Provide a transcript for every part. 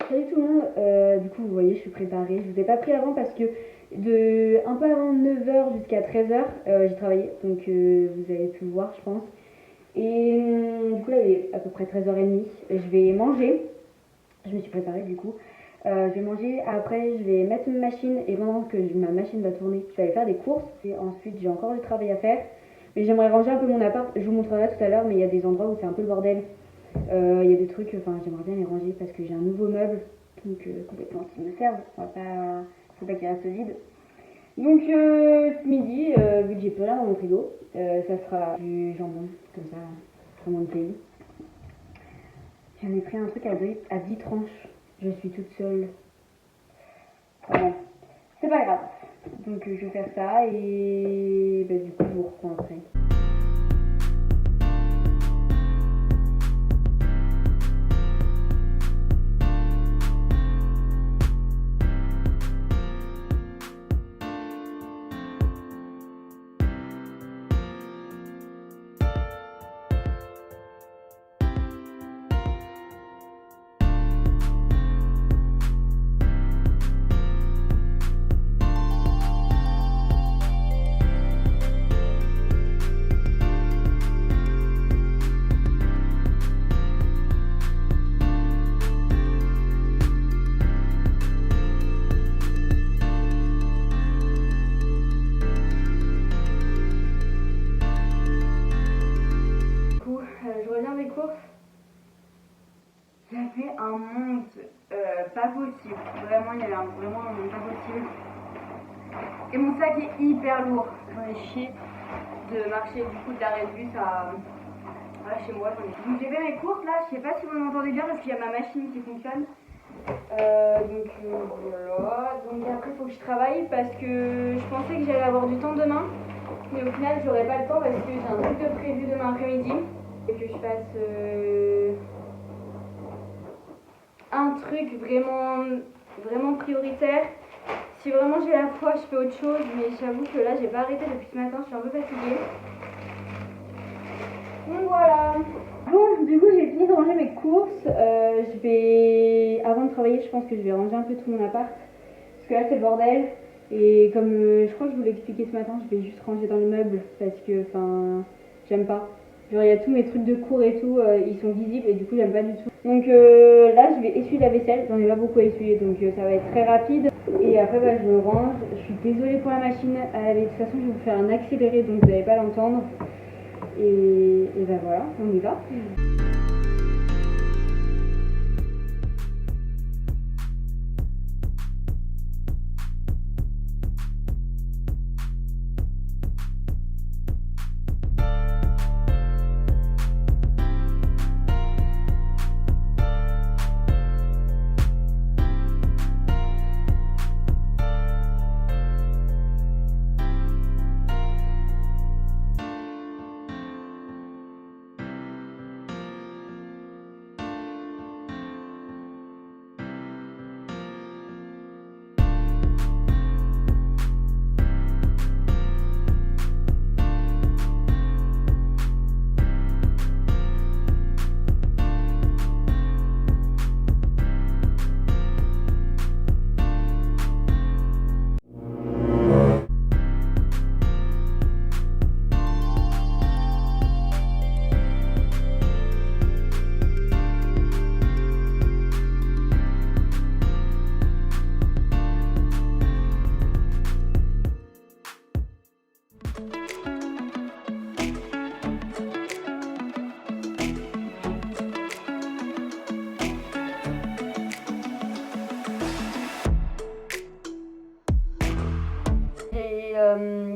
Salut tout le monde, du coup vous voyez je suis préparée, je vous ai pas pris avant parce que un peu avant 9h jusqu'à 13h j'ai travaillé, donc vous avez pu le voir je pense. Et du coup là il est à peu près 13h30, je vais manger, je me suis préparée du coup. Je vais manger, après je vais mettre ma machine et pendant que ma machine va tourner, je vais aller faire des courses et ensuite j'ai encore du travail à faire. Mais j'aimerais ranger un peu mon appart, je vous montrerai tout à l'heure, mais il y a des endroits où c'est un peu le bordel. Il y a des trucs, enfin j'aimerais bien les ranger parce que j'ai un nouveau meuble, donc complètement qui me servent, faut pas qu'il reste vide. Donc ce midi, vu que j'ai plus rien dans mon frigo, ça sera du jambon, comme ça, jambon de pays. J'en ai pris un truc à 10 tranches, je suis toute seule. Enfin, bon, c'est pas grave. Donc je vais faire ça et du coup je vous reprends après. Je reviens des courses. J'avais un monde pas possible. Vraiment, il y avait vraiment un monde pas possible. Et mon sac est hyper lourd. J'en ai chié de marcher du coup de l'arrêt de bus à chez moi. Donc j'ai fait mes courses là. Je sais pas si vous m'entendez bien parce qu'il y a ma machine qui fonctionne. Voilà. Donc après, il faut que je travaille parce que je pensais que j'allais avoir du temps demain. Mais au final, j'aurai pas le temps parce que j'ai un truc de prévu demain après-midi. Et que je fasse un truc vraiment prioritaire. Si vraiment j'ai la foi, je fais autre chose, mais j'avoue que là j'ai pas arrêté depuis ce matin, je suis un peu fatiguée. Donc voilà. Bon, du coup j'ai fini de ranger mes courses. Avant de travailler, je pense que je vais ranger un peu tout mon appart. Parce que là c'est le bordel. Et comme je crois que je vous l'ai expliqué ce matin, je vais juste ranger dans le meuble parce que j'aime pas. Genre il y a tous mes trucs de cours et tout, ils sont visibles et du coup j'aime pas du tout. Donc là je vais essuyer la vaisselle, j'en ai pas beaucoup à essuyer donc ça va être très rapide. Et après je me range, je suis désolée pour la machine à laver, de toute façon je vais vous faire un accéléré donc vous n'allez pas l'entendre. Et voilà, on y va.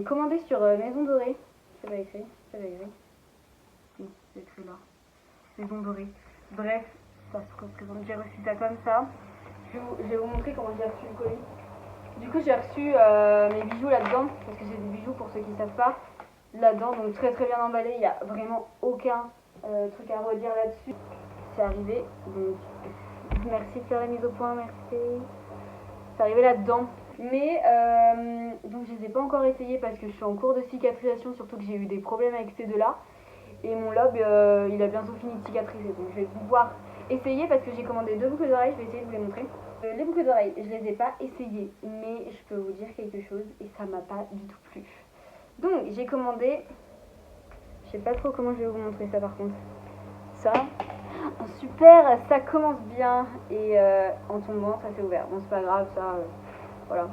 Commandé sur Maison Dorée. C'est pas écrit, c'est pas écrit. Si, c'est écrit là. Maison Dorée. Bref, ça se représente. J'ai reçu ça comme ça. Je vais vous montrer comment j'ai reçu le colis. Du coup j'ai reçu mes bijoux là-dedans, parce que c'est des bijoux pour ceux qui savent pas, là-dedans, donc très très bien emballé, il n'y a vraiment aucun truc à redire là-dessus. C'est arrivé, donc merci de faire la mise au point, merci. C'est arrivé là-dedans. Mais donc je les ai pas encore essayés parce que je suis en cours de cicatrisation, surtout que j'ai eu des problèmes avec ces deux-là. Et mon lobe, il a bientôt fini de cicatriser, donc je vais pouvoir essayer parce que j'ai commandé 2 boucles d'oreilles, je vais essayer de vous les montrer. Les boucles d'oreilles, je les ai pas essayées, mais je peux vous dire quelque chose et ça m'a pas du tout plu. Donc j'ai commandé, je sais pas trop comment je vais vous montrer ça par contre. Ça, super, ça commence bien et en tombant ça s'est ouvert. Bon c'est pas grave ça, voilà.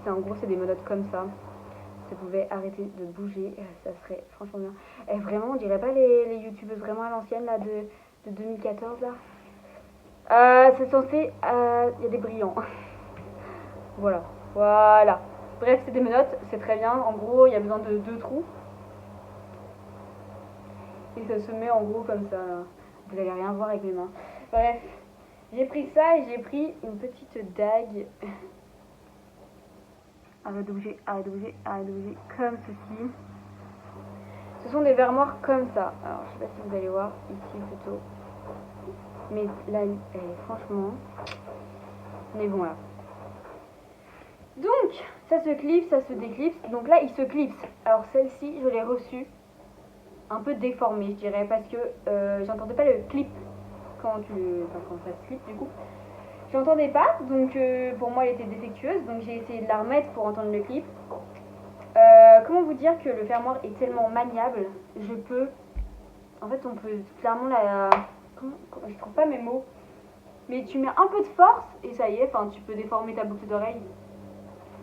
C'est en gros c'est des menottes comme ça pouvait arrêter de bouger, ça serait franchement bien. Et vraiment, on dirait pas les youtubeuses vraiment à l'ancienne là de 2014 là. C'est censé, il y a des brillants. Voilà, voilà. Bref, c'est des menottes, c'est très bien. En gros, il y a besoin de 2 trous. Et ça se met en gros comme ça là. Vous allez rien voir avec mes mains. Bref, j'ai pris ça et j'ai pris une petite dague. Arrête de bouger, arrête de bouger, arrête de bouger, comme ceci. Ce sont des vermoirs comme ça. Alors, je sais pas si vous allez voir ici plutôt. Mais là, franchement, on est bon là. Donc, ça se clipse, ça se déclipse. Donc là, il se clipse. Alors, celle-ci, je l'ai reçue un peu déformée, je dirais, parce que j'entendais pas le clip quand ça se clip du coup. J'entendais pas, donc pour moi elle était défectueuse, donc j'ai essayé de la remettre pour entendre le clip. Comment vous dire que le fermoir est tellement maniable, je peux... En fait on peut clairement la... je trouve pas mes mots. Mais tu mets un peu de force et ça y est, enfin tu peux déformer ta boucle d'oreille.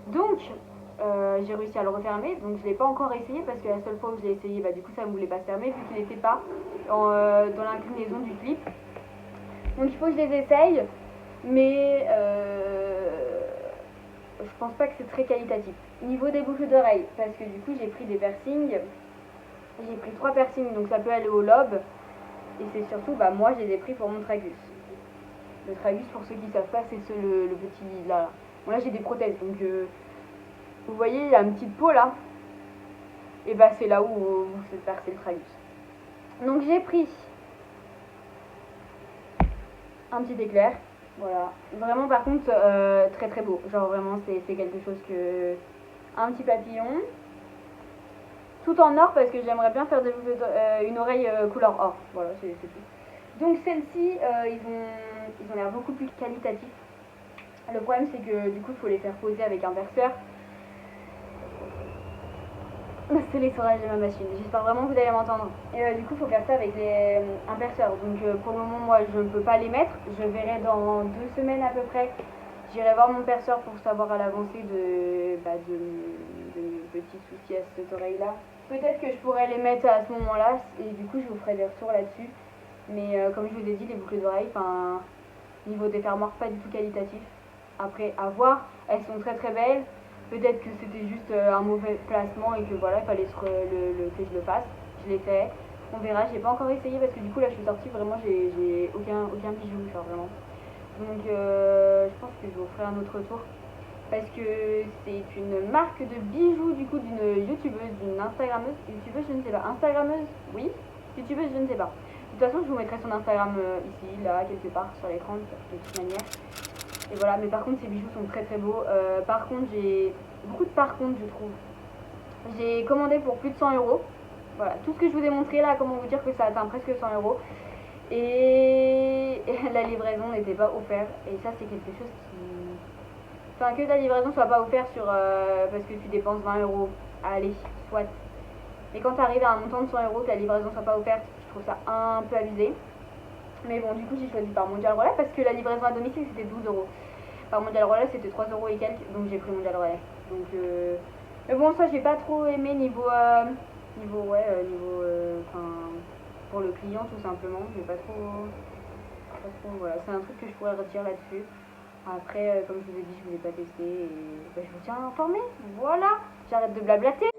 Donc j'ai réussi à le refermer, donc je l'ai pas encore essayé parce que la seule fois où je l'ai essayé, bah du coup ça ne voulait pas se fermer vu qu'il n'était pas dans l'inclinaison du clip. Donc il faut que je les essaye, mais je pense pas que c'est très qualitatif. Niveau des boucles d'oreilles, parce que du coup j'ai pris des piercings, j'ai pris 3 piercings, donc ça peut aller au lobe, et c'est surtout, bah moi je les ai pris pour mon tragus. Le tragus, pour ceux qui savent pas, c'est le petit là. Bon là j'ai des prothèses, donc vous voyez il y a une petite peau là, et bah c'est là où vous faites percer le tragus. Donc j'ai pris un petit éclair. Voilà, vraiment par contre très très beau, genre vraiment c'est quelque chose que... Un petit papillon, tout en or parce que j'aimerais bien faire une oreille couleur or, voilà c'est tout. Donc celle-ci, ils ont l'air beaucoup plus qualitatifs. Le problème c'est que du coup il faut les faire poser avec un perceur. C'est l'essorage de ma machine, j'espère vraiment que vous allez m'entendre. Et du coup il faut faire ça avec un perceur, donc pour le moment moi je ne peux pas les mettre, je verrai dans 2 semaines à peu près. J'irai voir mon perceur pour savoir à l'avancée de mes petits soucis à cette oreille là. Peut-être que je pourrais les mettre à ce moment là et du coup je vous ferai des retours là-dessus. Mais comme je vous ai dit, les boucles d'oreilles, niveau des fermoirs pas du tout qualitatif. Après à voir, elles sont très très belles. Peut-être que c'était juste un mauvais placement et que voilà, il fallait que je le fasse. Je l'ai fait. On verra, j'ai pas encore essayé parce que du coup là je suis sortie, vraiment j'ai aucun bijou, genre vraiment. Donc je pense que je vous ferai un autre tour parce que c'est une marque de bijoux du coup d'une youtubeuse, d'une instagrammeuse, youtubeuse je ne sais pas, instagrammeuse oui, youtubeuse je ne sais pas. De toute façon je vous mettrai son Instagram ici, là, quelque part sur l'écran de toute manière. Et voilà, mais par contre ces bijoux sont très très beaux. Par contre j'ai beaucoup de par contre je trouve. J'ai commandé pour plus de 100 €. Voilà, tout ce que je vous ai montré là, comment vous dire que ça atteint presque 100 €. Et la livraison n'était pas offerte. Et ça c'est quelque chose qui... Enfin que ta livraison soit pas offerte sur parce que tu dépenses 20 €. Allez, soit. Mais quand tu arrives à un montant de 100 €, ta livraison soit pas offerte, je trouve ça un peu abusé. Mais bon, du coup j'ai choisi par Mondial Relais parce que la livraison à domicile c'était 12 €. Par Mondial Relais c'était 3 € et quelques, donc j'ai pris Mondial Relais. Donc mais bon, ça j'ai pas trop aimé niveau pour le client tout simplement, j'ai pas trop voilà, c'est un truc que je pourrais retirer là-dessus. Après, comme je vous ai dit, je ne l'ai pas testé et je vous tiens informé. Voilà, j'arrête de blablater.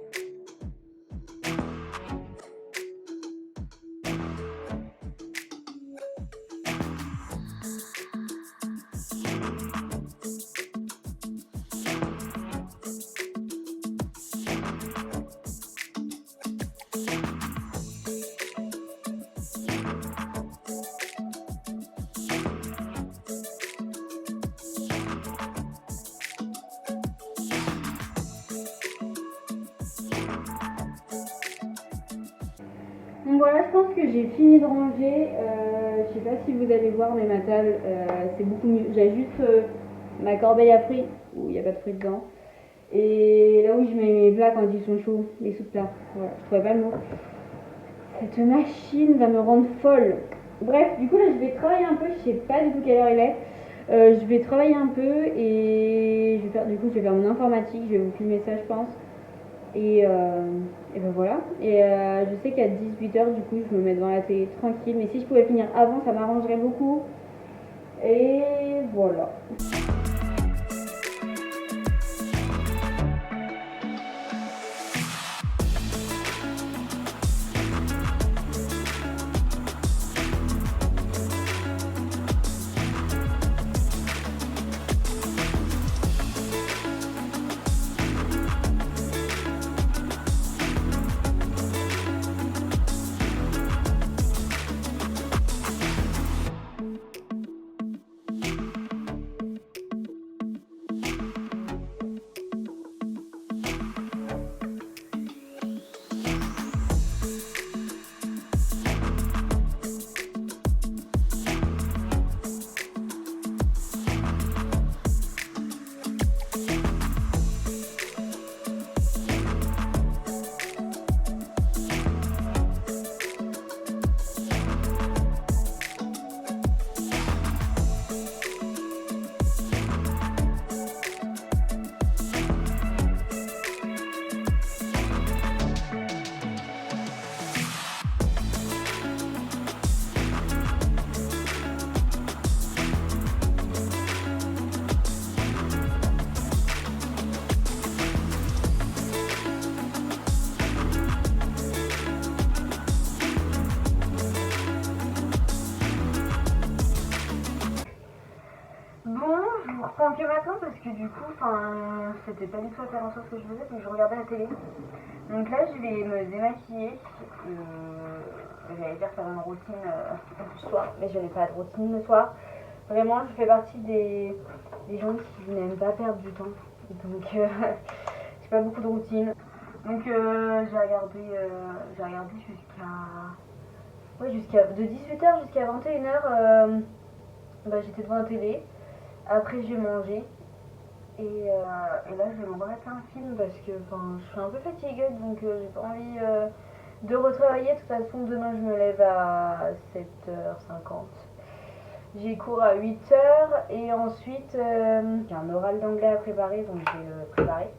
pense que j'ai fini de ranger. Je sais pas si vous allez voir, mais ma table, c'est beaucoup mieux. J'ai juste ma corbeille à fruits, où il n'y a pas de fruits dedans. Et là où je mets mes plats quand ils sont chauds, les sous-plats. Voilà, je trouvais pas le mot. Cette machine va me rendre folle. Bref, du coup là je vais travailler un peu, je sais pas du tout quelle heure il est. Je vais travailler un peu et je vais faire mon informatique, je vais vous filmer ça je pense. Et ben voilà. Et je sais qu'à 18h du coup je me mets devant la télé tranquille, mais si je pouvais finir avant ça m'arrangerait beaucoup. Et voilà. Bon, je vous reprends que maintenant parce que du coup, c'était pas du tout à faire en sorte que je faisais, donc je regardais la télé. Donc là, je vais me démaquiller. J'allais dire faire une routine du soir, mais je n'ai pas de routine le soir. Vraiment, je fais partie des gens qui n'aiment pas perdre du temps. Donc, j'ai pas beaucoup de routine. Donc, j'ai regardé de 18h jusqu'à 21h. J'étais devant la télé. Après, j'ai mangé. Et là, je vais m'embrasser un film parce que je suis un peu fatiguée, donc j'ai pas envie de retravailler. De toute façon, demain, je me lève à 7h50. J'ai cours à 8h et ensuite, j'ai un oral d'anglais à préparer, donc je vais le préparer.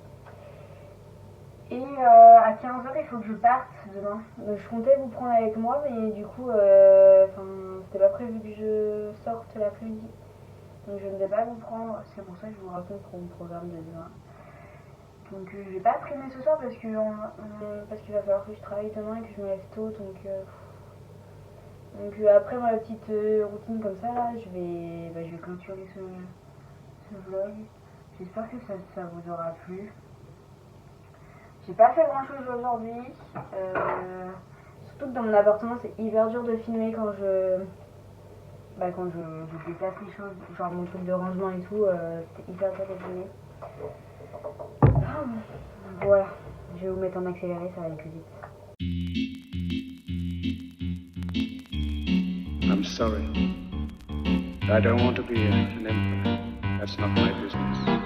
Et à 15h, il faut que je parte demain. Donc, je comptais vous prendre avec moi, mais du coup, c'était pas prévu que je sorte l'après-midi. Donc je ne vais pas vous prendre, c'est pour ça que je vous raconte pour mon programme de demain. Donc je vais pas traîner ce soir parce qu'il va falloir que je travaille demain et que je me lève tôt. Donc après ma petite routine comme ça, là, je vais clôturer ce vlog. J'espère que ça vous aura plu. J'ai pas fait grand chose aujourd'hui. Surtout que dans mon appartement c'est hyper dur de filmer quand je déplace les choses, genre mon truc de rangement et tout, c'était hyper dur de filmer. Voilà, je vais vous mettre en accéléré, ça va aller plus vite. I'm sorry. I don't want to be an emperor. That's not my business.